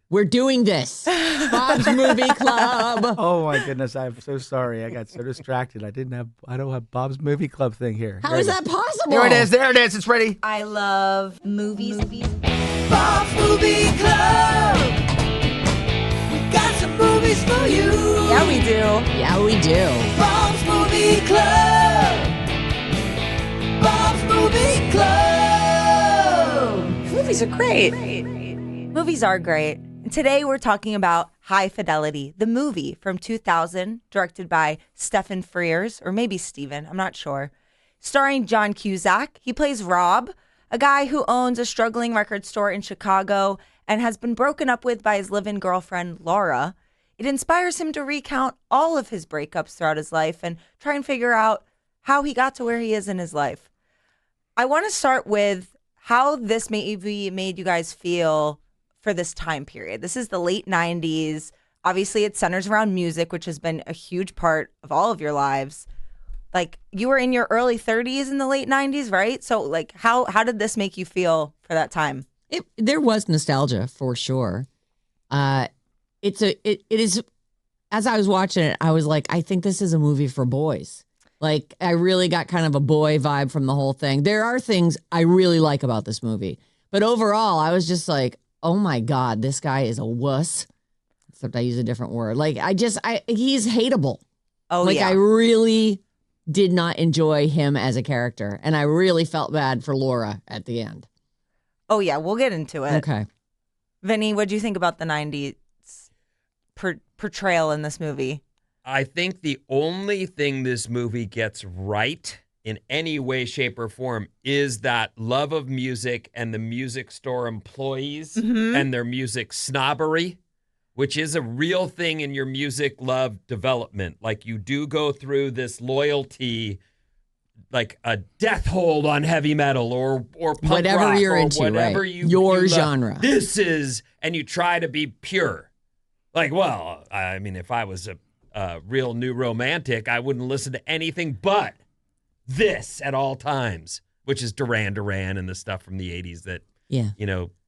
We're doing this. Bob's Movie Club. Oh my goodness, I'm so sorry. I got so distracted. I don't have Bob's Movie Club thing here. How is that possible? There it is. There it is. It's ready. I love movies. Bob's Movie Club. We got some movies for you. Yeah, we do. Yeah, we do. Bob's Movie Club. Bob's Movie Club. Movies are great. Movies are great. And today we're talking about High Fidelity, the movie from 2000, directed by Stephen Frears, or maybe Steven, I'm not sure. Starring John Cusack. He plays Rob, a guy who owns a struggling record store in Chicago and has been broken up with by his live-in girlfriend, Laura. It inspires him to recount all of his breakups throughout his life and try and figure out how he got to where he is in his life. I want to start with how this maybe made you guys feel for this time period. This is the late 90s. Obviously, it centers around music, which has been a huge part of all of your lives. Like, you were in your early 30s in the late 90s, right? So, like, how did this make you feel for that time? There was nostalgia for sure. It is. As I was watching it, I was like, I think this is a movie for boys. Like, I really got kind of a boy vibe from the whole thing. There are things I really like about this movie, but overall, I was just like, oh my God, this guy is a wuss. Except I use a different word. Like, he's hateable. Oh, like, yeah. I really did not enjoy him as a character, and I really felt bad for Laura at the end. Oh, yeah, we'll get into it. Okay. Vinny, what do you think about the 90s portrayal in this movie? I think the only thing this movie gets right in any way, shape, or form is that love of music and the music store employees and their music snobbery, which is a real thing in your music love development. Like, you do go through this loyalty, like a death hold on heavy metal or punk whatever rock you're or into, whatever right? you Your love. genre. This is, and you try to be pure. Like, well, I mean, if I was a real new romantic, I wouldn't listen to anything but this at all times, which is Duran Duran and the stuff from the 80s that,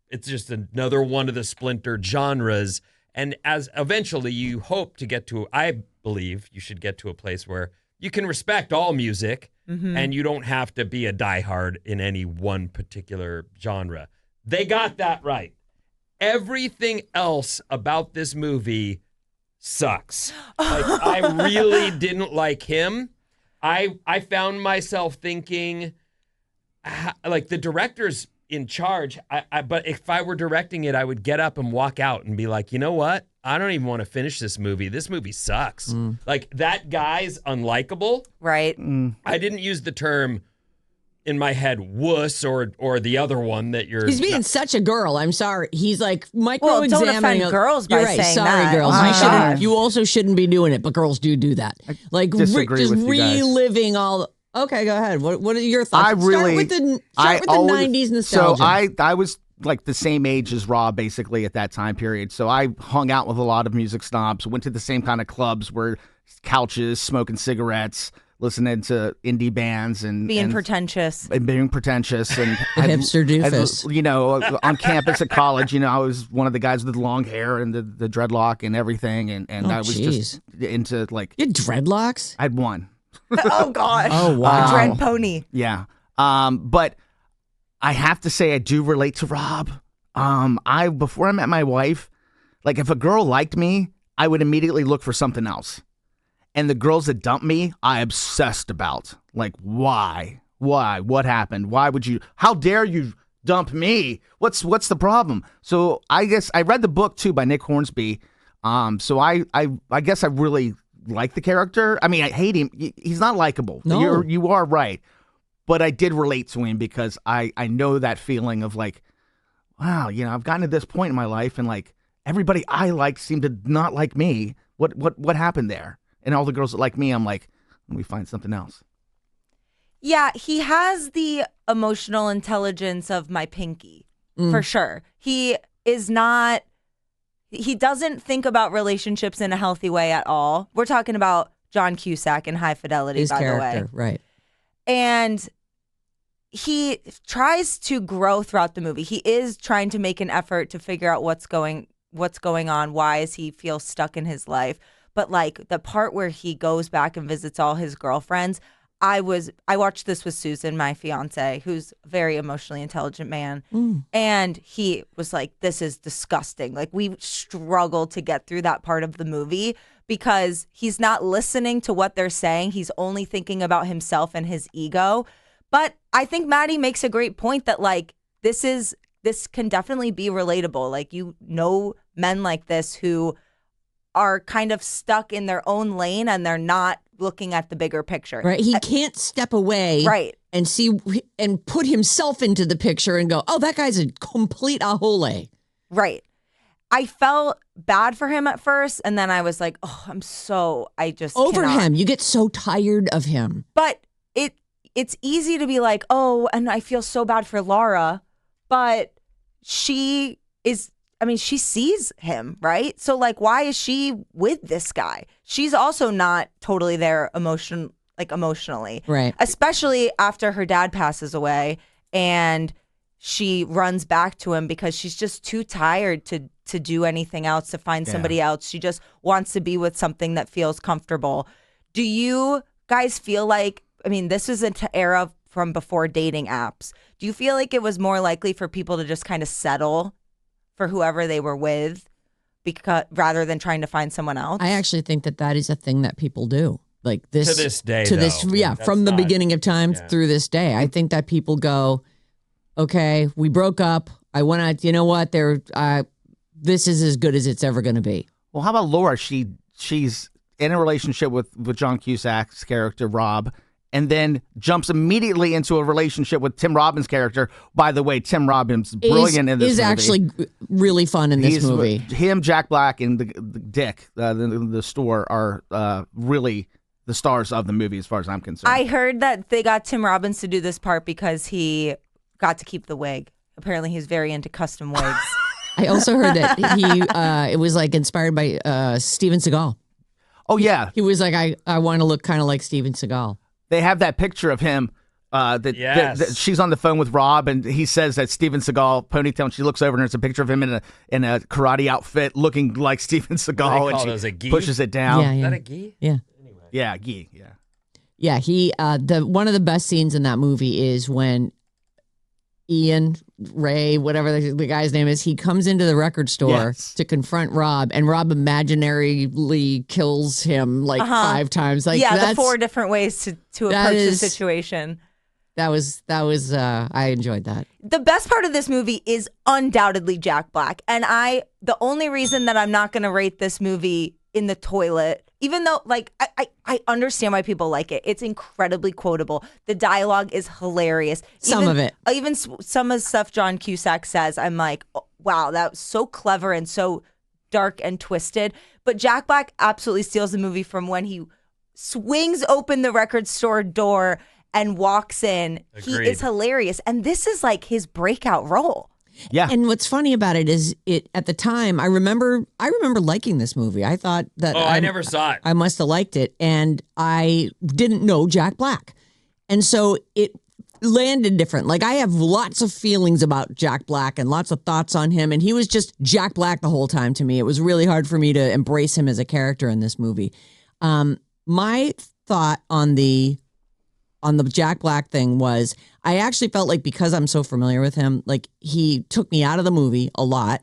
it's just another one of the splintered genres. And as eventually you hope to get to, I believe you should get to a place where you can respect all music and you don't have to be a diehard in any one particular genre. They got that right. Everything else about this movie sucks. Like, I really didn't like him. I found myself thinking, like, the director's in charge. But if I were directing it, I would get up and walk out and be like, you know what? I don't even want to finish this movie. This movie sucks. Like, that guy's unlikable. Right. I didn't use the term in my head wuss or the other one that you're. He's being such a girl. I'm sorry. He's like micro-examining. Well, don't offend girls by You're right. saying Sorry, that. girls. Oh my God. You also shouldn't be doing it, but girls do that. Like, disagree just with you guys. reliving all. Okay, go ahead. What are your thoughts? Start with the 90s nostalgia. So I was like the same age as Rob basically at that time period. So I hung out with a lot of music snobs, went to the same kind of clubs where couches, smoking cigarettes, listening to indie bands and pretentious. And being pretentious. And hipster doofus. On campus at college, I was one of the guys with the long hair and the dreadlock and everything. And I was just into, like. You had dreadlocks? I had one. Oh, gosh. Oh, wow. A dread pony. Yeah. But I have to say I do relate to Rob. Before I met my wife, like, if a girl liked me, I would immediately look for something else. And the girls that dump me, I obsessed about. Like, why? Why? What happened? Why would you? How dare you dump me? What's the problem? So I guess I read the book too by Nick Hornsby. So I guess I really like the character. I mean, I hate him. He's not likable. No. You are right. But I did relate to him because I know that feeling of, like, wow, I've gotten to this point in my life and, like, everybody I like seemed to not like me. What happened there? And all the girls that like me, I'm like, let me find something else. Yeah, he has the emotional intelligence of my pinky, for sure. He doesn't think about relationships in a healthy way at all. We're talking about John Cusack in High Fidelity, His by character, the way. right. And he tries to grow throughout the movie. He is trying to make an effort to figure out what's going what's going on? Why is he feel stuck in his life? But like the part where he goes back and visits all his girlfriends, I watched this with Susan, my fiance, who's a very emotionally intelligent man. And he was like, this is disgusting. Like we struggled to get through that part of the movie because he's not listening to what they're saying. He's only thinking about himself and his ego. But I think Maddie makes a great point that like, this can definitely be relatable. Like, men like this who are kind of stuck in their own lane and they're not looking at the bigger picture. Right. He can't step away and see and put himself into the picture and go, oh, that guy's a complete ahole. Right. I felt bad for him at first. And then I was like, oh, I just over cannot. him. You get so tired of him. But it's easy to be like, oh, and I feel so bad for Laura. But she sees him, right? So like, why is she with this guy? She's also not totally there emotionally. Right. Especially after her dad passes away and she runs back to him because she's just too tired to do anything else, to find somebody else. She just wants to be with something that feels comfortable. Do you guys feel like, this is an era from before dating apps. Do you feel like it was more likely for people to just kind of settle for whoever they were with rather than trying to find someone else? I actually think that is a thing that people do. Like this to this day, from the beginning of time through this day. I think that people go, okay, we broke up. I want to, you know what? This is as good as it's ever going to be. Well, how about Laura? She's in a relationship with John Cusack's character, Rob, and then jumps immediately into a relationship with Tim Robbins' character. By the way, Tim Robbins, brilliant in this movie. Is actually really fun in this movie. Him, Jack Black, and the Dick, the store, are really the stars of the movie as far as I'm concerned. I heard that they got Tim Robbins to do this part because he got to keep the wig. Apparently he's very into custom wigs. I also heard that it was like inspired by Steven Seagal. Oh, yeah. He was like, I want to look kind of like Steven Seagal. They have that picture of him. That she's on the phone with Rob, and he says that Steven Seagal ponytail, and she looks over and there's a picture of him in a karate outfit looking like Steven Seagal, and she pushes it down. Yeah, Is that a gi? Yeah. Anyway. Yeah, gi. Yeah. Yeah, he one of the best scenes in that movie is when Ian Ray, whatever the guy's name is, he comes into the record store to confront Rob, and Rob imaginarily kills him like 5 times. Like the 4 different ways to approach the situation. That was I enjoyed that. The best part of this movie is undoubtedly Jack Black, and the only reason that I'm not going to rate this movie in the toilet, even though like I understand why people like it. It's incredibly quotable. The dialogue is hilarious. Some of it. Even some of the stuff John Cusack says, I'm like, oh, wow, that was so clever and so dark and twisted. But Jack Black absolutely steals the movie from when he swings open the record store door and walks in. Agreed. He is hilarious. And this is like his breakout role. Yeah. And what's funny about it is at the time I remember liking this movie. I thought that I never saw it. I must have liked it, and I didn't know Jack Black. And so it landed different. Like I have lots of feelings about Jack Black and lots of thoughts on him, and he was just Jack Black the whole time to me. It was really hard for me to embrace him as a character in this movie. My thought on the Jack Black thing was I actually felt like because I'm so familiar with him, like he took me out of the movie a lot,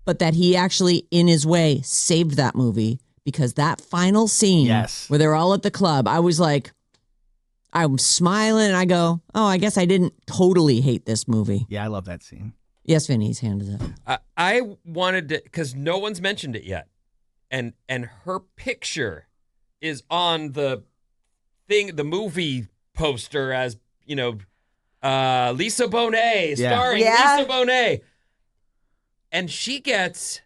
but that he actually in his way saved that movie because that final scene where they're all at the club, I was like, I'm smiling and I go, oh, I guess I didn't totally hate this movie. Yeah, I love that scene. Yes, Vinny's hand is up. I wanted to, because no one's mentioned it yet, and her picture is on the movie poster as, Lisa Bonet, starring Lisa Bonet. And she gets,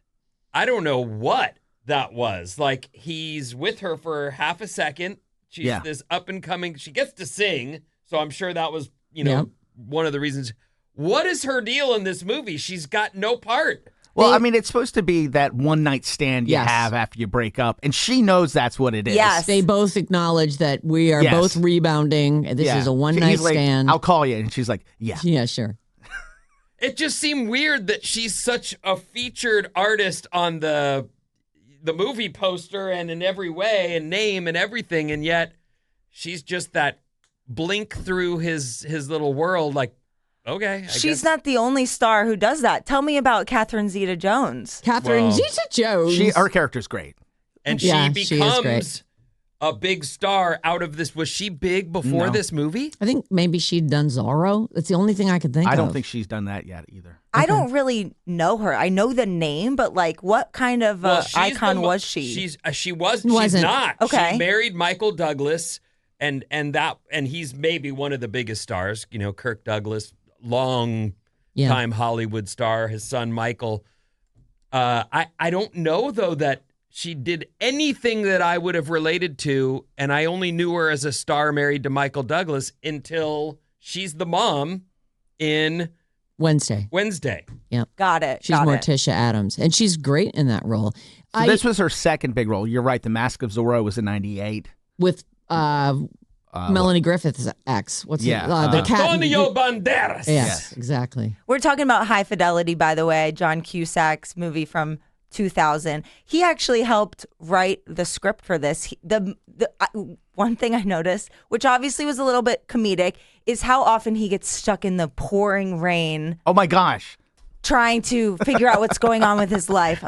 I don't know what that was. Like, he's with her for half a second. She's this up and coming. She gets to sing. So I'm sure that was, one of the reasons. What is her deal in this movie? She's got no part. Well, it's supposed to be that one night stand you have after you break up, and she knows that's what it is. Yes. They both acknowledge that we are both rebounding. This is a one night stand. I'll call you. And she's like, yeah. Yeah, sure. It just seemed weird that she's such a featured artist on the movie poster and in every way and name and everything, and yet she's just that blink through his little world. Like, okay, She's not the only star who does that. Tell me about Catherine Zeta-Jones. Catherine Well, Zeta-Jones. Her character's great. and Yeah, she she is great. becomes a big star out of this. Was she big before No. this movie? I think maybe she'd done Zorro. That's the only thing I could think of. I don't think she's done that yet either. I don't really know her. I know the name, but like, what kind of She's icon the was she? She's Wasn't. not. Okay. She married Michael Douglas, and he's maybe one of the biggest stars. You know, Kirk Douglas, long time Hollywood star. His son Michael. I don't know though that she did anything that I would have related to, and I only knew her as a star married to Michael Douglas until she's the mom in Wednesday. Got it. She's got it. Morticia Adams, and she's great in that role. So this was her second big role. You're right. The Mask of Zorro was in '98. With Melanie Griffith's ex. What's the cat? Antonio Banderas. Yes, exactly. We're talking about High Fidelity, by the way, John Cusack's movie from 2000. He actually helped write the script for this. One thing I noticed, which obviously was a little bit comedic, is how often he gets stuck in the pouring rain Oh my gosh. trying to figure out what's going on with his life.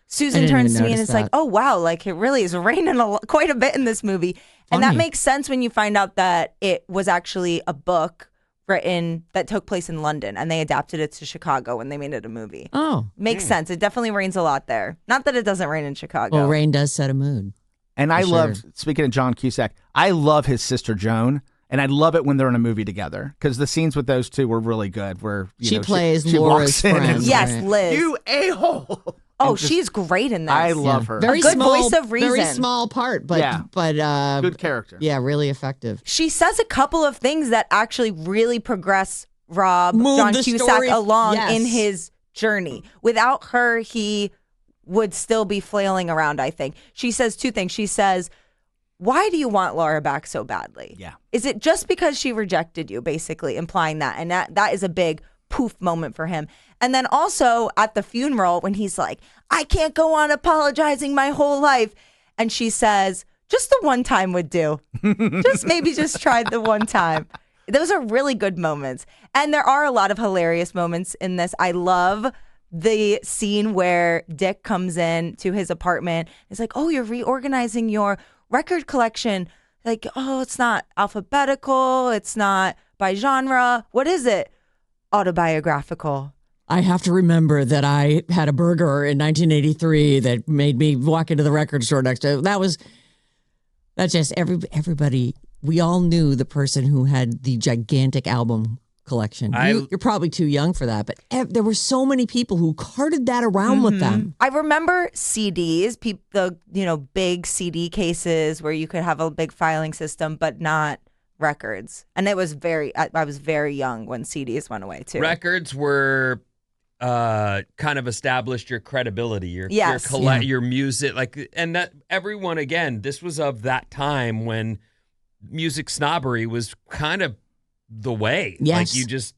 Susan didn't turns even to me and notice it's like, that. oh, wow, like it really is raining quite a bit in this movie. And that Funny. makes sense when you find out that it was actually a book written that took place in London and they adapted it to Chicago when they made it a movie. Oh, Makes sense. It definitely rains a lot there. Not that it doesn't rain in Chicago. well, rain does set a mood. And I For loved, sure. speaking of John Cusack, I love his sister Joan. And I love it when they're in a movie together because the scenes with those two were really good. Where She know, plays she Laura's walks in and friend. is Yes, Right. Liz. You a-hole. Oh, And just- she's great in this. I love her. Very good small, voice of reason. Very small part, but Yeah. Good character. Yeah, really effective. She says a couple of things that actually really progress Rob, Move John the Cusack story- along yes. in his journey. Without her, he would still be flailing around, I think. She says two things. She says, why do you want Laura back so badly? Yeah. Is it just because she rejected you, basically implying that? And that is a big poof moment for him. And then also at the funeral when he's like, I can't go on apologizing my whole life. And she says, just the one time would do. just try the one time. Those are really good moments. And there are a lot of hilarious moments in this. I love the scene where Dick comes in to his apartment. It's like, oh, you're reorganizing your record collection. Like, oh, it's not alphabetical. It's not by genre. What is it? Autobiographical. I have to remember that I had a burger in 1983 that made me walk into the record store next to it. That's just everybody. We all knew the person who had the gigantic album collection. You're probably too young for that, but there were so many people who carted that around with them. I remember CDs, the big CD cases where you could have a big filing system, but not records. And it was I was very young when CDs went away too. Records were kind of established your credibility, your music, and that everyone, again, this was of that time when music snobbery was kind of the way. Yes. Like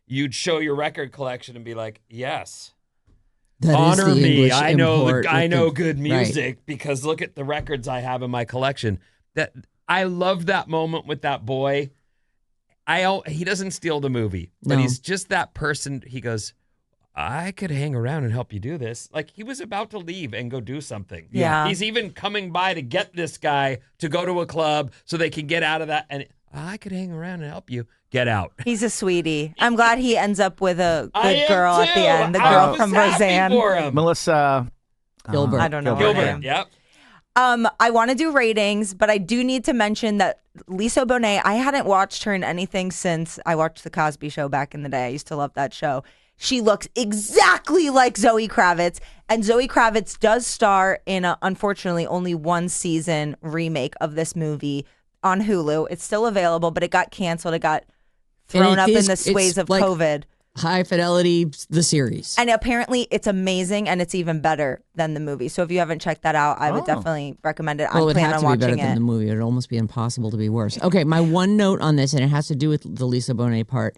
you'd show your record collection and be like, yes, That is honor the me. English I know import I with know the- good right. music because look at the records I have in my collection. That I love that moment with that boy. He doesn't steal the movie, but No. he's just that person. He goes, I could hang around and help you do this. Like he was about to leave and go do something. Yeah. He's even coming by to get this guy to go to a club so they can get out of that. And I could hang around and help you get out. He's a sweetie. I'm glad he ends up with a I good am girl at the too. end. The I girl was from happy Roseanne. for him. Melissa Gilbert. I don't know her Gilbert. name. Yep. I want to do ratings, but I do need to mention that Lisa Bonet, I hadn't watched her in anything since I watched The Cosby Show back in the day. I used to love that show. She looks exactly like Zoe Kravitz, and Zoe Kravitz does star in a, unfortunately, only one season remake of this movie on Hulu. It's still available, but it got canceled. It got thrown up in the sways of like COVID. High Fidelity, the series. And apparently it's amazing and it's even better than the movie. So if you haven't checked that out, I would definitely recommend it. Well, it I would plan have on to be better watching than it. the movie. It would almost be impossible to be worse. Okay, my one note on this, and it has to do with the Lisa Bonet part.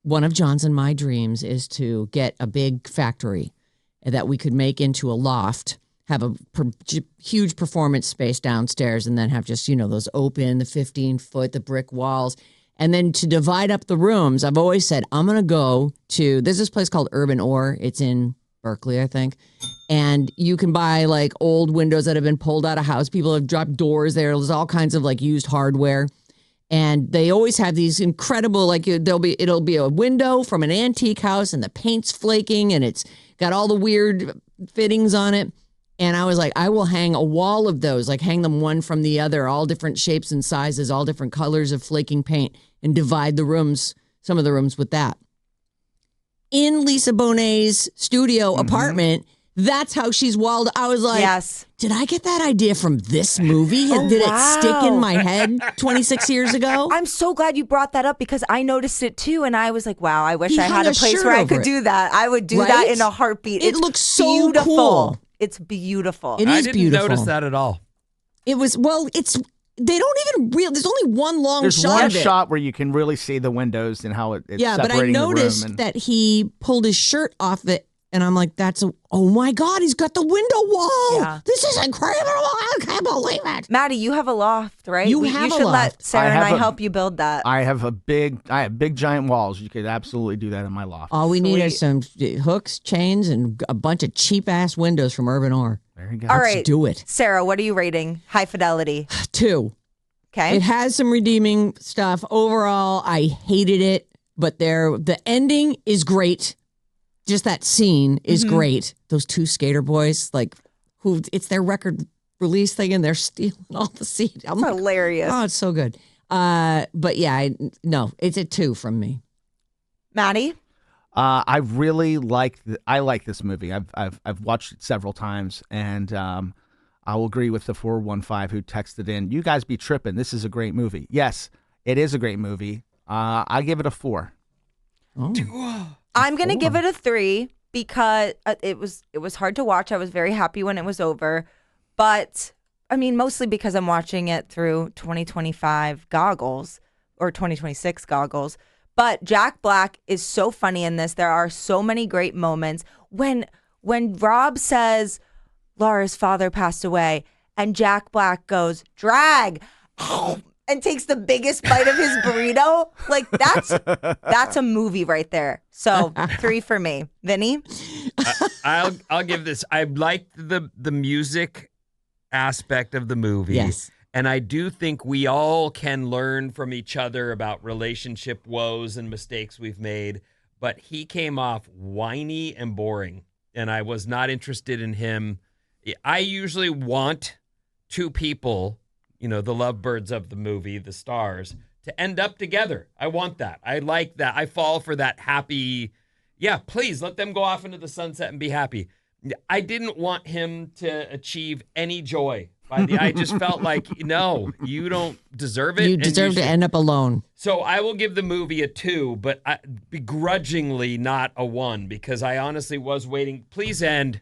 one of John's and my dreams is to get a big factory that we could make into a loft, have a huge performance space downstairs, and then have just, those open, the 15-foot, the brick walls. And then to divide up the rooms, I've always said, I'm going to go to, there's this place called Urban Ore. It's in Berkeley, I think. And you can buy like old windows that have been pulled out of house. People have dropped doors there. There's all kinds of like used hardware. And they always have these incredible, like it'll be a window from an antique house and the paint's flaking and it's got all the weird fittings on it. And I was like, I will hang a wall of those, like hang them one from the other, all different shapes and sizes, all different colors of flaking paint, and divide the rooms, some of the rooms with that. In Lisa Bonet's studio apartment, that's how she's walled. I was like, yes. Did I get that idea from this movie? Did it stick in my head 26 years ago? I'm so glad you brought that up because I noticed it too. And I was like, wow, I wish I had a place where I could do that. I would do that in a heartbeat. It looks so beautiful. Cool. It's beautiful. It is I didn't beautiful. notice that at all. It was, they don't even there's only one long There's shot one of it. shot where you can really see the windows and how it's but I separating the room. noticed that he pulled his shirt off it, and I'm like, oh my God, he's got the window wall. Yeah. This is incredible. I can't believe it. Maddie, you have a loft, right? You you have a should let loft. Sarah and I help you build that. I have big giant walls. You could absolutely do that in my loft. All we need is some hooks, chains, and a bunch of cheap-ass windows from Urban Ore. There you go. All right. Let's do it. Sarah, what are you rating? High Fidelity. 2. Okay. It has some redeeming stuff. Overall, I hated it, but the ending is great. Just that scene is great. Those 2 skater boys, it's their record release thing, and they're stealing all the seed. I'm like, hilarious. oh, it's so good. But yeah, it's a 2 from me. Maddie? I really like this movie. I've watched it several times, and I will agree with the 415 who texted in. You guys be tripping. This is a great movie. Yes, it is a great movie. I give it a 4. Oh. I'm going to give it a 3 because it was hard to watch. I was very happy when it was over. But, I mean, mostly because I'm watching it through 2025 goggles or 2026 goggles. But Jack Black is so funny in this. There are so many great moments. When Rob says Laura's father passed away and Jack Black goes, drag, and takes the biggest bite of his burrito, like that's a movie right there. So 3 for me. Vinny? I'll give this. I liked the music aspect of the movie. Yes. And I do think we all can learn from each other about relationship woes and mistakes we've made. But he came off whiny and boring, and I was not interested in him. I usually want 2 people, the lovebirds of the movie, the stars, to end up together. I want that. I like that. I fall for that happy, please let them go off into the sunset and be happy. I didn't want him to achieve any joy. I just felt like, no, you don't deserve it. You deserve to end up alone. So I will give the movie a 2, but begrudgingly not a 1, because I honestly was waiting. Please end.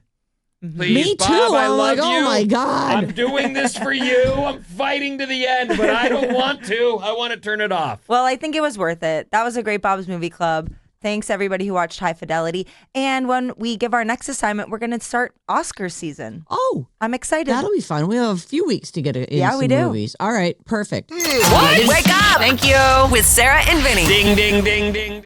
Please, Me Bob, too. I I'm love like, you. oh my God. I'm doing this for you. I'm fighting to the end, but I don't want to. I want to turn it off. Well, I think it was worth it. That was a great Bob's Movie Club. Thanks, everybody who watched High Fidelity. And when we give our next assignment, we're going to start Oscar season. Oh, I'm excited. that'll be fun. We have a few weeks to get in some we do. movies. All right, perfect. What? Wake up! Thank you. With Sarah and Vinny. Ding, ding, ding, ding.